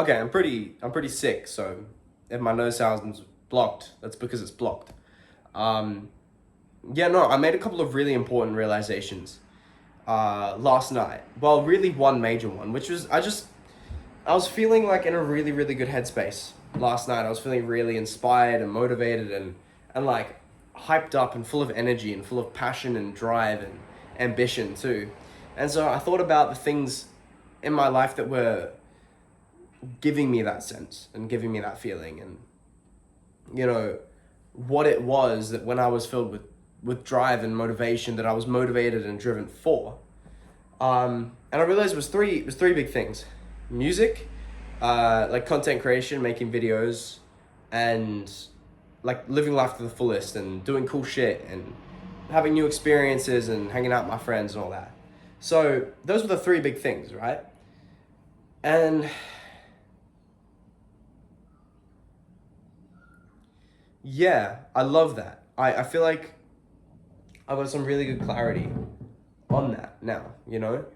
Okay, I'm pretty sick, so if my nose sounds blocked, that's because it's blocked. Um, yeah, no, I made a couple of really important realizations last night. Well, really one major one, which was I was feeling like in a really, really good headspace last night. I was feeling really inspired and motivated and like hyped up and full of energy and full of passion and drive and ambition too. And so I thought about the things in my life that were giving me that sense and giving me that feeling, and you know what it was that when I was filled with drive and motivation, that I was motivated and driven for. And I realized it was three big things: music, like content creation, making videos, and like living life to the fullest and doing cool shit and having new experiences and hanging out with my friends and all that. So those were the three big things, right? And yeah, I love that. I feel like I've got some really good clarity on that now, you know?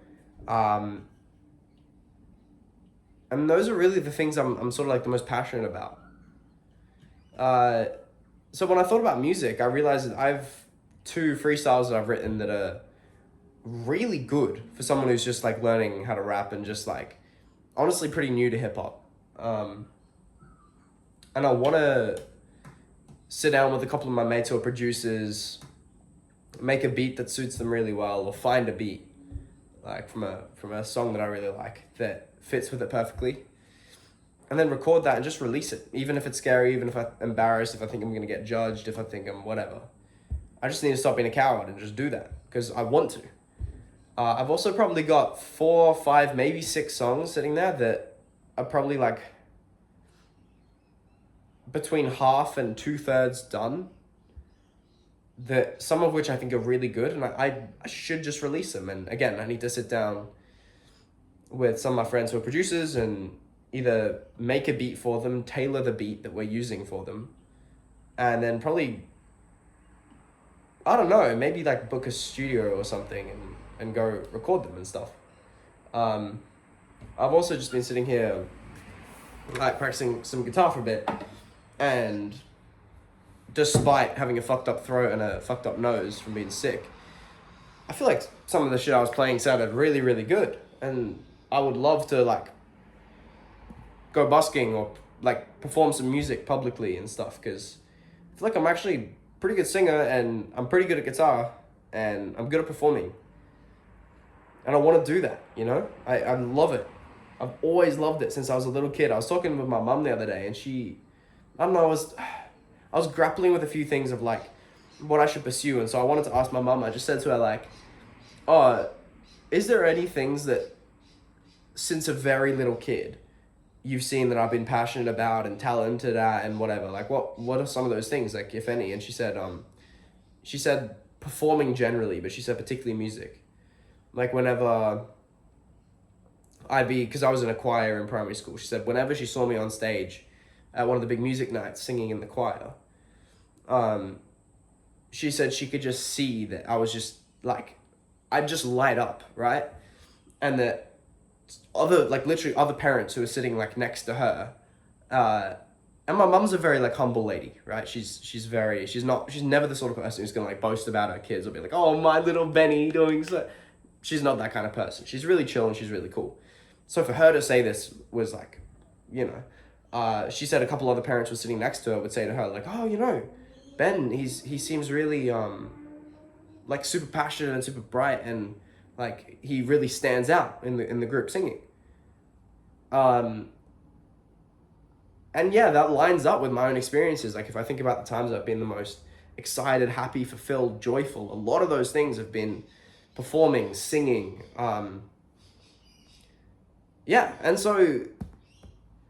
Um, and those are really the things I'm sort of like the most passionate about. Uh, so when I thought about music, I realized that I've two freestyles that I've written that are really good for someone who's just like learning how to rap and just like honestly pretty new to hip hop. Um, and I want to sit down with a couple of my mates who are producers, make a beat that suits them really well, or find a beat like from a song that I really like that fits with it perfectly, and then record that and just release it, even if it's scary, even if I'm embarrassed, if I think I'm gonna get judged, if I think I'm whatever. I just need to stop being a coward and just do that because I want to. I've also probably got 4, 5, maybe 6 songs sitting there that are probably like between half and 2/3 done, that some of which I think are really good, and I should just release them. And again, I need to sit down with some of my friends who are producers and either make a beat for them, tailor the beat that we're using for them, and then probably, I don't know, maybe like book a studio or something and go record them and stuff. Um, I've also just been sitting here like practicing some guitar for a bit, and despite having a fucked up throat and a fucked up nose from being sick, I feel like some of the shit I was playing sounded really, really good. And I would love to like go busking or like perform some music publicly and stuff, because I feel like I'm actually a pretty good singer and I'm pretty good at guitar and I'm good at performing. And I want to do that, you know? I love it. I've always loved it since I was a little kid. I was talking with my mum the other day, and I don't know, I was grappling with a few things of like what I should pursue. And so I wanted to ask my mum. I just said to her like, oh, is there any things that since a very little kid you've seen that I've been passionate about and talented at and whatever? Like what are some of those things, like if any? And she said performing generally, but she said particularly music. Like whenever because I was in a choir in primary school, she said whenever she saw me on stage at one of the big music nights singing in the choir, um, she said she could just see that I was just like, I'd just light up, right? And that other, like literally other parents who were sitting like next to her, uh, and my mum's a very like humble lady, right? She's never the sort of person who's gonna like boast about her kids or be like, oh, my little Benny doing so. She's not that kind of person. She's really chill and she's really cool. So for her to say this was like, you know, she said a couple other parents were sitting next to her would say to her like, oh, you know, Ben, he seems really like super passionate and super bright, and like he really stands out in the group singing. Um, and yeah, that lines up with my own experiences. Like if I think about the times I've been the most excited, happy, fulfilled, joyful, a lot of those things have been performing, singing. Yeah, and so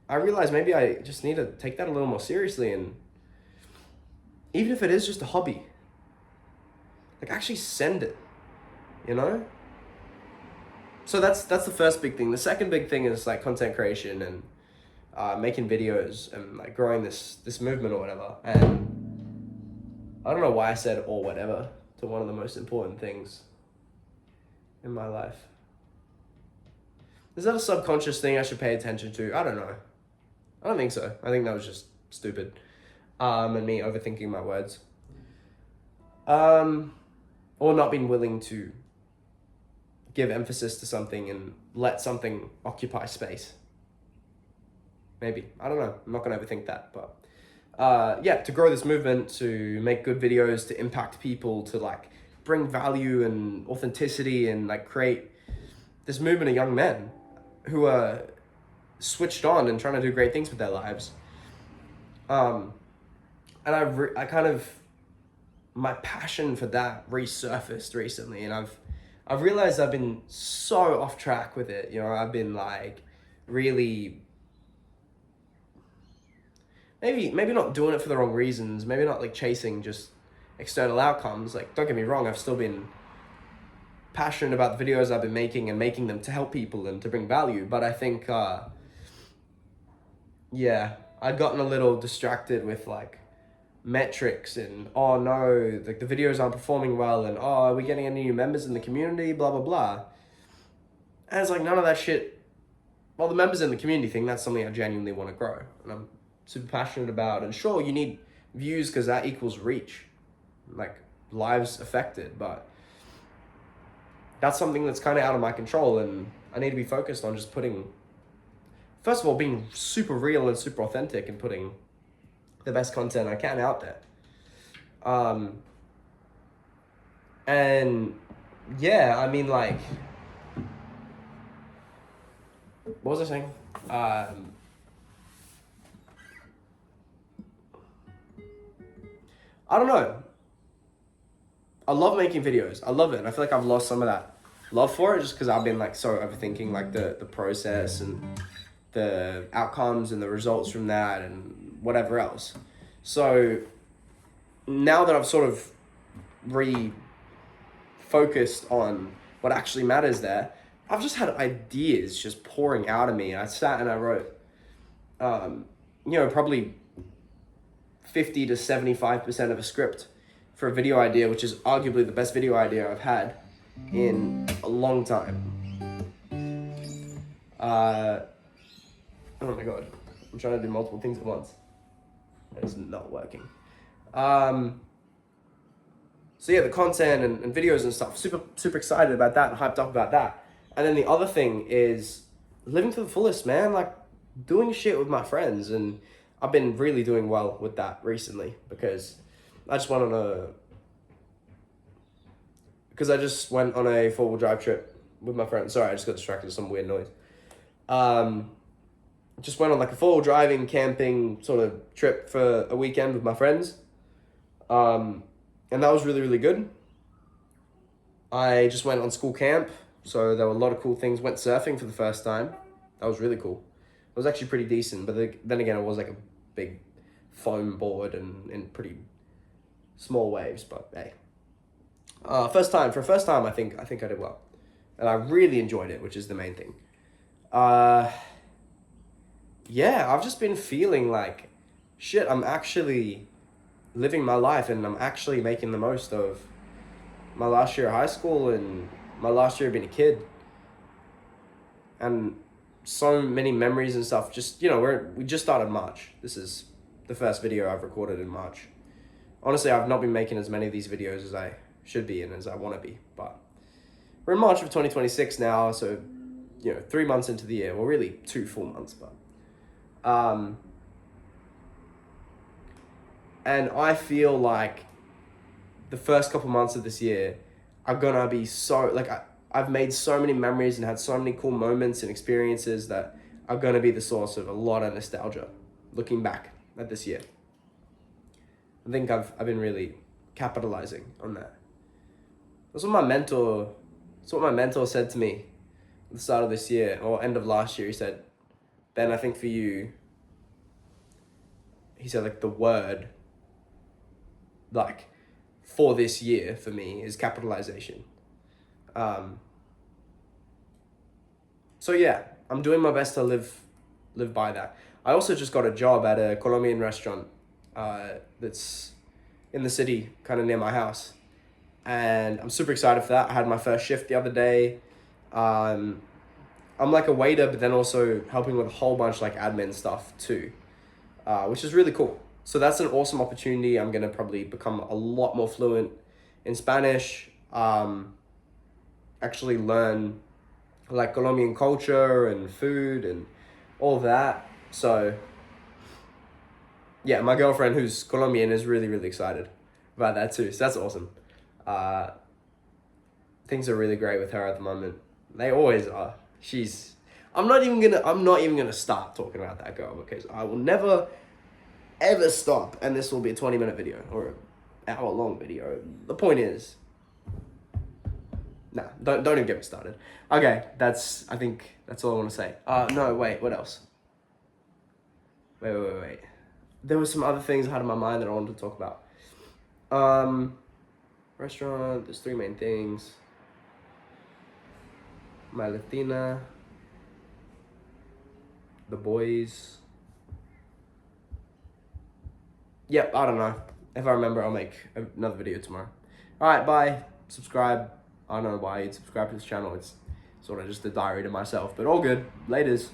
I realized maybe I just need to take that a little more seriously, and even if it is just a hobby, like actually send it, you know? So that's the first big thing. The second big thing is like content creation and making videos and like growing this movement or whatever. And I don't know why I said or whatever to one of the most important things in my life. Is that a subconscious thing I should pay attention to? I don't know. I don't think so. I think that was just stupid. And me overthinking my words. Or not being willing to give emphasis to something and let something occupy space. Maybe. I don't know. I'm not going to overthink that. But yeah, to grow this movement, to make good videos, to impact people, to like bring value and authenticity and like create this movement of young men who are switched on and trying to do great things with their lives. And I kind of, my passion for that resurfaced recently, and I've realized I've been so off track with it. You know, I've been like really maybe not doing it for the wrong reasons, maybe not like chasing just external outcomes. Like, don't get me wrong, I've still been passionate about the videos I've been making and making them to help people and to bring value, but I think yeah, I'd gotten a little distracted with like metrics and, oh no, like the videos aren't performing well, and oh, are we getting any new members in the community, blah blah blah. And it's like, none of that shit. Well, the members in the community thing, that's something I genuinely want to grow and I'm super passionate about. And sure, you need views because that equals reach, like lives affected, but that's something that's kind of out of my control, and I need to be focused on just putting, first of all, being super real and super authentic and putting the best content I can out there. And yeah, I mean, like, what was I saying? I don't know. I love making videos. I love it. And I feel like I've lost some of that love for it just because I've been like so overthinking like the process and the outcomes and the results from that and whatever else. So now that I've sort of refocused on what actually matters there, I've just had ideas just pouring out of me. I sat and I wrote, probably 50 to 75% of a script for a video idea, which is arguably the best video idea I've had in a long time. Oh my god, I'm trying to do multiple things at once. It's not working. So yeah, the content and videos and stuff, super excited about that and hyped up about that. And then the other thing is living to the fullest, man, like doing shit with my friends. And I've been really doing well with that recently because I just went on a 4-wheel drive trip with my friends. Sorry, I just got distracted with some weird noise. Just went on like a 4-wheel driving, camping sort of trip for a weekend with my friends. And that was really, really good. I just went on school camp, so there were a lot of cool things. Went surfing for the first time. That was really cool. It was actually pretty decent, but then again, it was like a big foam board and in pretty small waves, but hey. For a first time, I think I did well. And I really enjoyed it, which is the main thing. Yeah, I've just been feeling like, shit, I'm actually living my life and I'm actually making the most of my last year of high school and my last year of being a kid. And so many memories and stuff. Just, we just started March. This is the first video I've recorded in March. Honestly, I've not been making as many of these videos as I should be and as I want to be, but we're in March of 2026 now, so 3 months into the year. Well, really 2 full months, but and I feel like the first couple months of this year are gonna be so, like, I've made so many memories and had so many cool moments and experiences that are gonna be the source of a lot of nostalgia looking back at this year. I think I've been really capitalizing on that. That's what my mentor said to me at the start of this year, or end of last year. He said, Ben, I think for you, he said, like, the word, like, for this year for me is capitalization. So yeah, I'm doing my best to live by that. I also just got a job at a Colombian restaurant that's in the city, kind of near my house. And I'm super excited for that. I had my first shift the other day. I'm like a waiter, but then also helping with a whole bunch like admin stuff too, which is really cool. So that's an awesome opportunity. I'm gonna probably become a lot more fluent in Spanish. Actually learn like Colombian culture and food and all that. So yeah, my girlfriend who's Colombian is really, really excited about that too. So that's awesome. Uh, Things are really great with her at the moment. They always are. I'm not even gonna start talking about that girl because I will never ever stop, and this will be a 20-minute video or an hour-long video. The point is, nah, don't even get me started. Okay, I think that's all I want to say. No, wait, what else? Wait. There were some other things I had in my mind that I wanted to talk about. Restaurant, there's 3 main things. My Latina, the boys. Yep, I don't know. If I remember, I'll make another video tomorrow. Alright, bye. Subscribe. I don't know why you'd subscribe to this channel. It's sort of just a diary to myself, but all good. Laters.